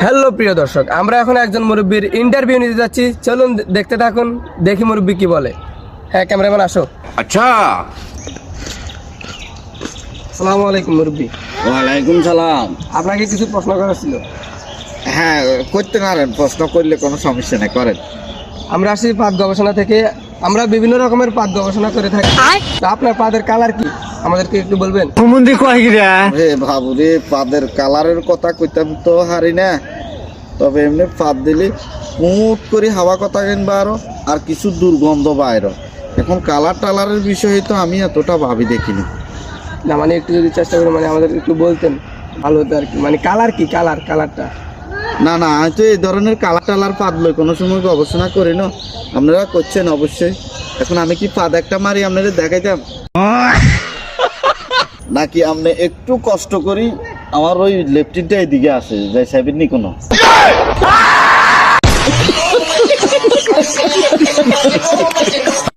Hello প্রিয় দর্শক, আমরা এখন একজন মুরব্বীর ইন্টারভিউ নিতে যাচ্ছি। চলুন দেখতে থাকুন, দেখি মুরব্বী কি বলে। হ্যাঁ ক্যামেরাম্যান আসো। আচ্ছা। আসসালামু আলাইকুম মুরব্বী। ওয়ালাইকুম সালাম। আপনাকে কিছু প্রশ্ন করার ছিল। হ্যাঁ করতে পারেন, প্রশ্ন করলে কোনো সমস্যা নেই, করেন। আমরা আসি পাদ গবেষণা থেকে। আমরা বিভিন্ন রকমের পাদ গবেষণা করে থাকি। তো আপনার পাদের কালার কি আমাদেরকে একটু বলবেন? রে বাবু রে, পাদের কালারের কথা কইতাম তো হারি না, তবে এমনি পাদ দিলে মুট করে হাওয়া কথা কিনবা আরো, আর কিছু দুর্গন্ধ বাইরো। এখন কালার টালারের বিষয়ে তো আমি এতটা ভাবি দেখিনি। না মানে একটু যদি চেষ্টা করে মানে আমাদের একটু বলতেন ভালো হতো আর কি। মানে কালার কি, কালারটা না না, আমি তো এই ধরনের কালার টালার পাদ লই কোনো সময় গবেষণা করি না। আপনারা করছেন অবশ্যই। এখন আমি কি পাদ একটা মারি আপনাদের দেখাইতাম নাকি আপনি একটু কষ্ট করি? আমার ওই লেফটিনটা এইদিকে আছে, যাই সাহেবের নি কোনো